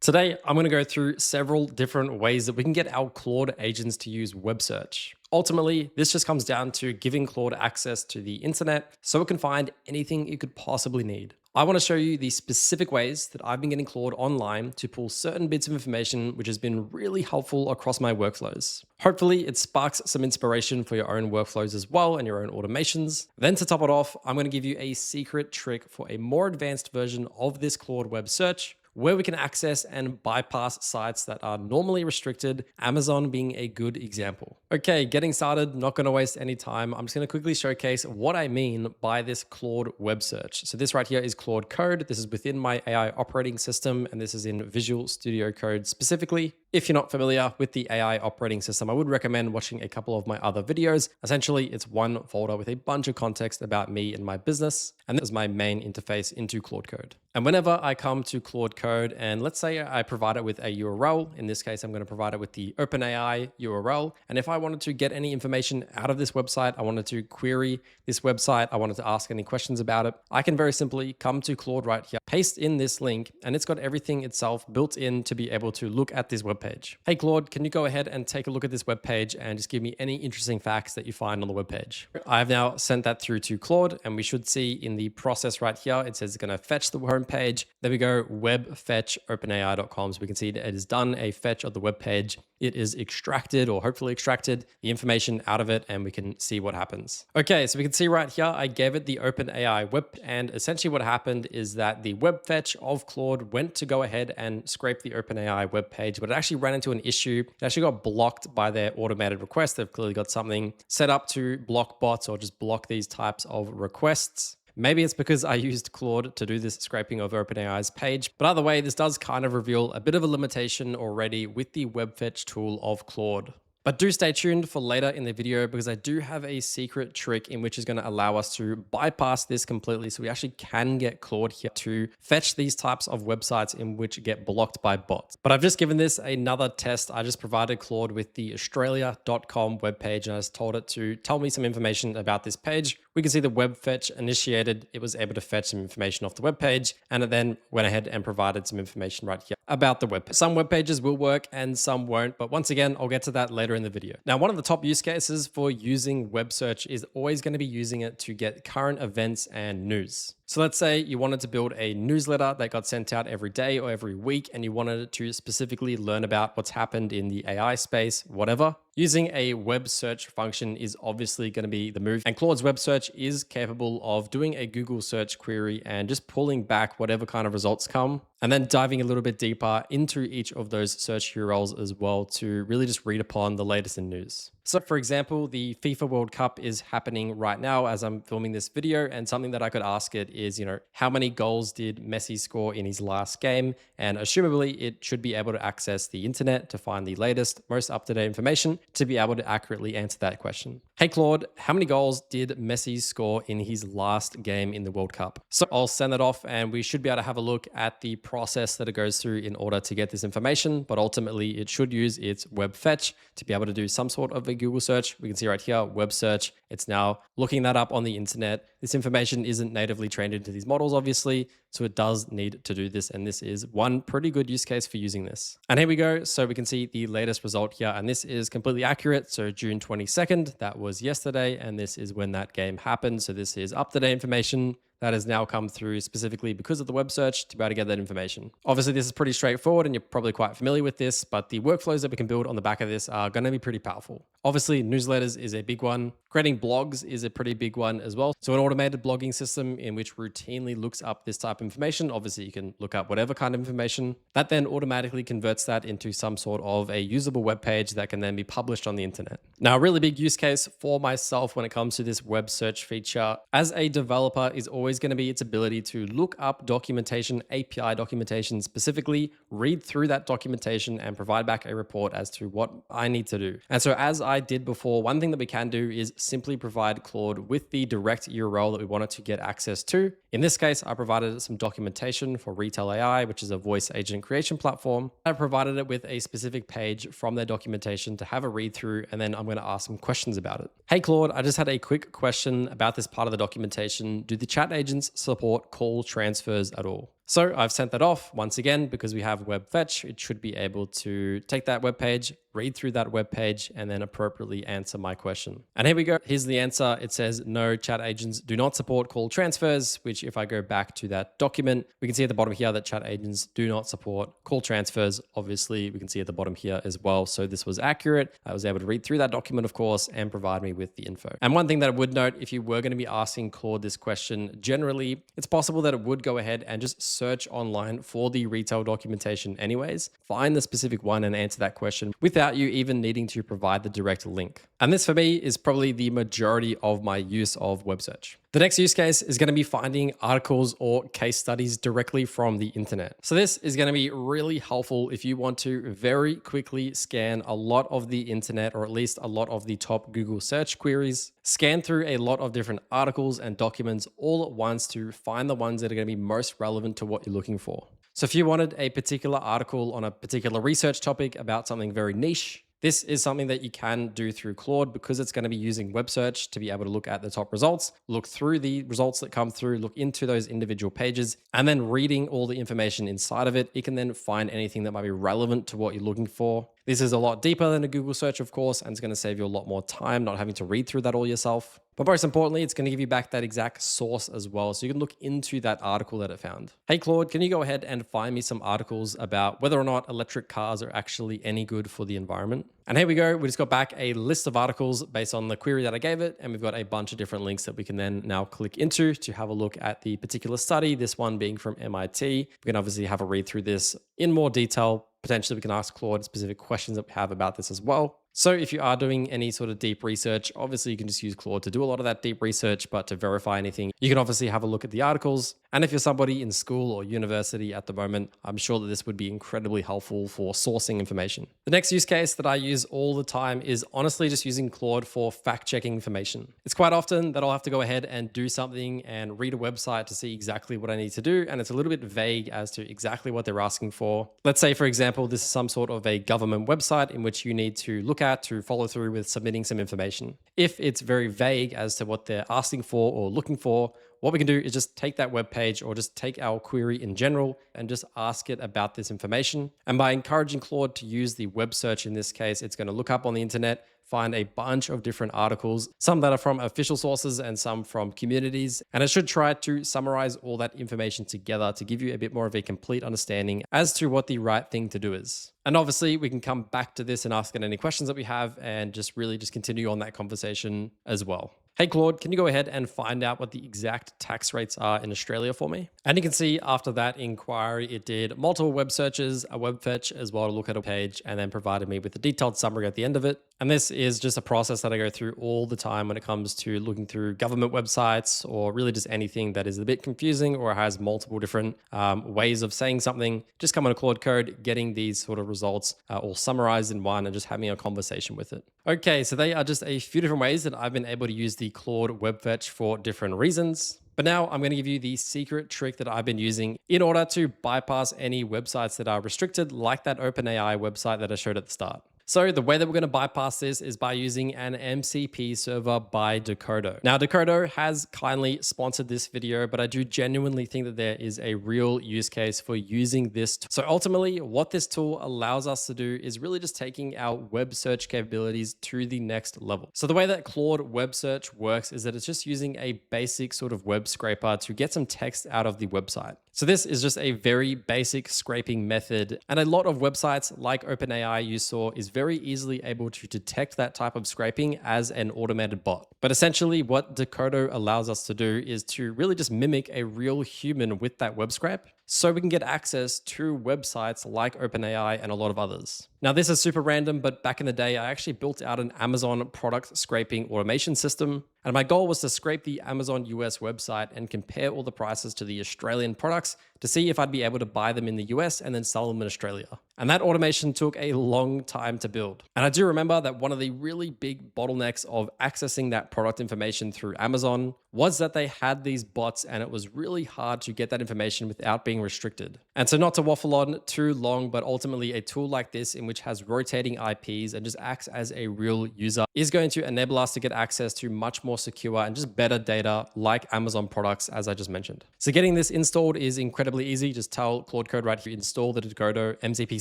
Today, I'm going to go through several different ways that we can get our Claude agents to use web search. Ultimately, this just comes down to giving Claude access to the internet so it can find anything it could possibly need. I want to show you the specific ways that I've been getting Claude online to pull certain bits of information, which has been really helpful across my workflows. Hopefully, it sparks some inspiration for your own workflows as well and your own automations. Then to top it off, I'm going to give you a secret trick for a more advanced version of this Claude web search, where we can access and bypass sites that are normally restricted, Amazon being a good example. Okay, getting started, not going to waste any time. I'm just going to quickly showcase what I mean by this Claude web search. So this right here is Claude Code. This is within my AI operating system, and this is in Visual Studio Code specifically. If you're not familiar with the AI operating system, I would recommend watching a couple of my other videos. Essentially, it's one folder with a bunch of context about me and my business, and this is my main interface into Claude Code. And whenever I come to Claude Code, and let's say I provide it with a URL, in this case, I'm going to provide it with the OpenAI URL. And if I wanted to get any information out of this website, I wanted to query this website, I wanted to ask any questions about it, I can very simply come to Claude right here, paste in this link, and it's got everything itself built in to be able to look at this web page. Hey Claude, can you go ahead and take a look at this web page and just give me any interesting facts that you find on the web page? I've now sent that through to Claude, and we should see in the process right here, it says it's going to fetch the home page. There we go, web fetch openai.com. So we can see that it has done a fetch of the web page. It is extracted, or hopefully extracted, the information out of it, and we can see what happens. Okay, so we can see right here, I gave it the OpenAI web, and essentially what happened is that the web fetch of Claude went to go ahead and scrape the OpenAI web page, but it actually ran into an issue. It actually got blocked by their automated request. They've clearly got something set up to block bots or just block these types of requests. Maybe it's because I used Claude to do this scraping of OpenAI's page, but either way, this does kind of reveal a bit of a limitation already with the web fetch tool of Claude. But do stay tuned for later in the video, because I do have a secret trick in which is going to allow us to bypass this completely, so we actually can get Claude here to fetch these types of websites in which get blocked by bots. But I've just given this another test. I just provided Claude with the australia.com webpage, and I just told it to tell me some information about this page. We can see the web fetch initiated. It was able to fetch some information off the web page, and it then went ahead and provided some information right here about the web page. Some web pages will work and some won't, but once again, I'll get to that later in the video. Now, one of the top use cases for using web search is always going to be using it to get current events and news. So let's say you wanted to build a newsletter that got sent out every day or every week, and you wanted to specifically learn about what's happened in the AI space, whatever. Using a web search function is obviously going to be the move. And Claude's web search is capable of doing a Google search query and just pulling back whatever kind of results come, and then diving a little bit deeper into each of those search URLs as well to really just read upon the latest in news. So for example, the FIFA World Cup is happening right now as I'm filming this video, and something that I could ask it is, how many goals did Messi score in his last game? And assumably it should be able to access the internet to find the latest, most up-to-date information to be able to accurately answer that question. Hey Claude, how many goals did Messi score in his last game in the World Cup? So I'll send that off, and we should be able to have a look at the process that it goes through in order to get this information, but ultimately it should use its web fetch to be able to do some sort of a Google search. We can see right here, web search. It's now looking that up on the internet. This information isn't natively trained into these models, obviously, so it does need to do this, and this is one pretty good use case for using this. And here we go. So we can see the latest result here, and this is completely accurate. So June 22nd, that was yesterday, and this is when that game happened. So this is up-to-date information that has now come through specifically because of the web search to be able to get that information. Obviously, this is pretty straightforward and you're probably quite familiar with this, but the workflows that we can build on the back of this are going to be pretty powerful. Obviously, newsletters is a big one. Creating blogs is a pretty big one as well. So an automated blogging system in which routinely looks up this type of information. Obviously, you can look up whatever kind of information. That then automatically converts that into some sort of a usable web page that can then be published on the internet. Now, a really big use case for myself when it comes to this web search feature as a developer is always going to be its ability to look up documentation, API documentation specifically, read through that documentation and provide back a report as to what I need to do. And so as I did before, one thing that we can do is simply provide Claude with the direct URL that we wanted to get access to. In this case, I provided some documentation for Retail AI, which is a voice agent creation platform. I provided it with a specific page from their documentation to have a read through, and then I'm going to ask some questions about it. Hey Claude, I just had a quick question about this part of the documentation. Do the chat agents support call transfers at all? So I've sent that off once again because we have web fetch. It should be able to take that web page, read through that web page, and then appropriately answer my question. And here we go. Here's the answer. It says no, chat agents do not support call transfers, which if I go back to that document, we can see at the bottom here that chat agents do not support call transfers. Obviously, we can see at the bottom here as well. So this was accurate. I was able to read through that document, of course, and provide me with the info. And one thing that I would note, if you were going to be asking Claude this question, generally, it's possible that it would go ahead and just search online for the retail documentation anyways, find the specific one and answer that question without you even needing to provide the direct link. And this for me is probably the majority of my use of web search. The next use case is going to be finding articles or case studies directly from the internet. So this is going to be really helpful if you want to very quickly scan a lot of the internet, or at least a lot of the top Google search queries, scan through a lot of different articles and documents all at once to find the ones that are going to be most relevant to what you're looking for. So if you wanted a particular article on a particular research topic about something very niche, this is something that you can do through Claude because it's going to be using web search to be able to look at the top results, look through the results that come through, look into those individual pages, and then reading all the information inside of it, it can then find anything that might be relevant to what you're looking for. This is a lot deeper than a Google search, of course, and it's going to save you a lot more time not having to read through that all yourself. But most importantly, it's going to give you back that exact source as well, so you can look into that article that it found. Hey, Claude, can you go ahead and find me some articles about whether or not electric cars are actually any good for the environment? And here we go. We just got back a list of articles based on the query that I gave it, and we've got a bunch of different links that we can then now click into to have a look at the particular study, this one being from MIT. We can obviously have a read through this in more detail. Potentially, we can ask Claude specific questions that we have about this as well. So if you are doing any sort of deep research, obviously you can just use Claude to do a lot of that deep research, but to verify anything, you can obviously have a look at the articles. And if you're somebody in school or university at the moment, I'm sure that this would be incredibly helpful for sourcing information. The next use case that I use all the time is honestly just using Claude for fact-checking information. It's quite often that I'll have to go ahead and do something and read a website to see exactly what I need to do, and it's a little bit vague as to exactly what they're asking for. Let's say, for example, this is some sort of a government website in which you need to look at to follow through with submitting some information. If it's very vague as to what they're asking for or looking for, what we can do is just take that web page or just take our query in general and just ask it about this information. And by encouraging Claude to use the web search in this case, it's going to look up on the internet, find a bunch of different articles, some that are from official sources and some from communities. And it should try to summarize all that information together to give you a bit more of a complete understanding as to what the right thing to do is. And obviously we can come back to this and ask it any questions that we have and just really just continue on that conversation as well. Hey Claude, can you go ahead and find out what the exact tax rates are in Australia for me? And you can see after that inquiry, it did multiple web searches, a web fetch as well to look at a page, and then provided me with a detailed summary at the end of it. And this is just a process that I go through all the time when it comes to looking through government websites or really just anything that is a bit confusing or has multiple different ways of saying something. Just come on a Claude Code, getting these sort of results all summarized in one and just having a conversation with it. Okay, so they are just a few different ways that I've been able to use the Claude web fetch for different reasons. But now I'm going to give you the secret trick that I've been using in order to bypass any websites that are restricted, like that OpenAI website that I showed at the start. So the way that we're going to bypass this is by using an MCP server by Decodo. Now, Decodo has kindly sponsored this video, but I do genuinely think that there is a real use case for using this. So ultimately, what this tool allows us to do is really just taking our web search capabilities to the next level. So the way that Claude web search works is that it's just using a basic sort of web scraper to get some text out of the website. So this is just a very basic scraping method. And a lot of websites like OpenAI you saw is very easily able to detect that type of scraping as an automated bot. But essentially what Decodo allows us to do is to really just mimic a real human with that web scrape, so we can get access to websites like OpenAI and a lot of others. Now, this is super random, but back in the day, I actually built out an Amazon product scraping automation system. And my goal was to scrape the Amazon US website and compare all the prices to the Australian products to see if I'd be able to buy them in the US and then sell them in Australia. And that automation took a long time to build. And I do remember that one of the really big bottlenecks of accessing that product information through Amazon was that they had these bots and it was really hard to get that information without being restricted. And so not to waffle on too long, but ultimately a tool like this in which has rotating IPs and just acts as a real user is going to enable us to get access to much more secure and just better data like Amazon products, as I just mentioned. So getting this installed is incredibly incredibly easy. Just tell Claude Code right here, install the Decodo MCP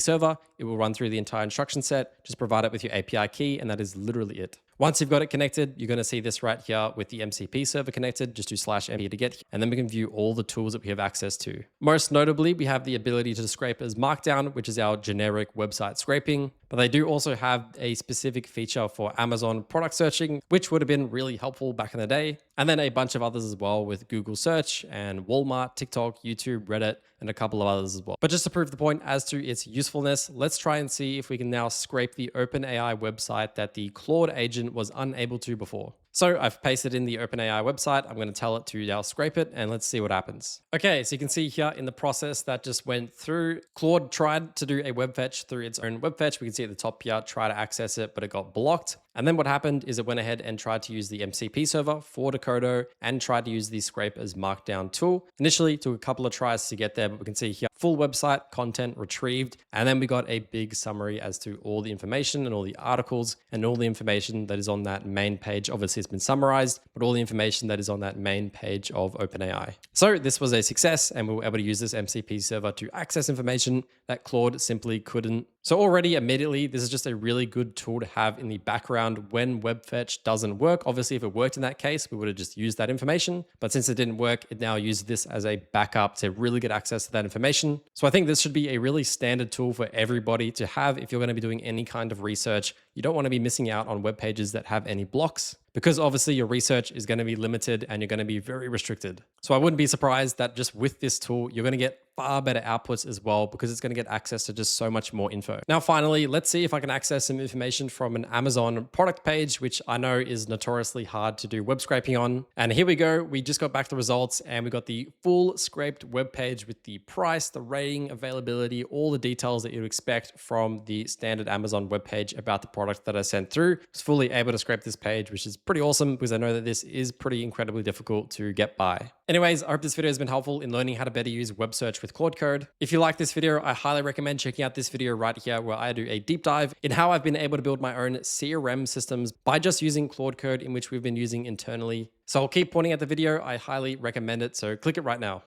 server. It will run through the entire instruction set. Just provide it with your API key, and that is literally it. Once you've got it connected, you're going to see this right here with the MCP server connected. Just do /mp to get here, and then we can view all the tools that we have access to. Most notably, we have the ability to scrape as Markdown, which is our generic website scraping. But they do also have a specific feature for Amazon product searching, which would have been really helpful back in the day. And then a bunch of others as well with Google search and Walmart, TikTok, YouTube, Reddit, and a couple of others as well. But just to prove the point as to its usefulness, let's try and see if we can now scrape the OpenAI website that the Claude agent was unable to before. So I've pasted in the OpenAI website. I'm going to tell it to now scrape it, and let's see what happens. Okay, so you can see here in the process that just went through, Claude tried to do a web fetch through its own web fetch. We can see at the top here, try to access it, but it got blocked. And then what happened is it went ahead and tried to use the MCP server for Decodo and tried to use the scrape as Markdown tool. Initially, took a couple of tries to get there, but we can see here, full website content retrieved. And then we got a big summary as to all the information and all the articles and all the information that is on that main page. Obviously, it's been summarized, but all the information that is on that main page of OpenAI. So this was a success, and we were able to use this MCP server to access information that Claude simply couldn't. So already immediately, this is just a really good tool to have in the background when web fetch doesn't work. Obviously, if it worked in that case, we would have just used that information. But since it didn't work, it now uses this as a backup to really get access to that information. So I think this should be a really standard tool for everybody to have if you're going to be doing any kind of research. You don't want to be missing out on web pages that have any blocks, because obviously your research is going to be limited and you're going to be very restricted. So I wouldn't be surprised that just with this tool, you're going to get far better outputs as well, because it's going to get access to just so much more info. Now, finally, let's see if I can access some information from an Amazon product page, which I know is notoriously hard to do web scraping on. And here we go. We just got back the results and we got the full scraped web page with the price, the rating, availability, all the details that you'd expect from the standard Amazon web page about the product that I sent through. I was fully able to scrape this page, which is pretty awesome because I know that this is pretty incredibly difficult to get by. Anyways, I hope this video has been helpful in learning how to better use web search with Claude Code. If you like this video, I highly recommend checking out this video right here where I do a deep dive in how I've been able to build my own CRM systems by just using Claude Code, in which we've been using internally. So I'll keep pointing at the video. I highly recommend it. So click it right now.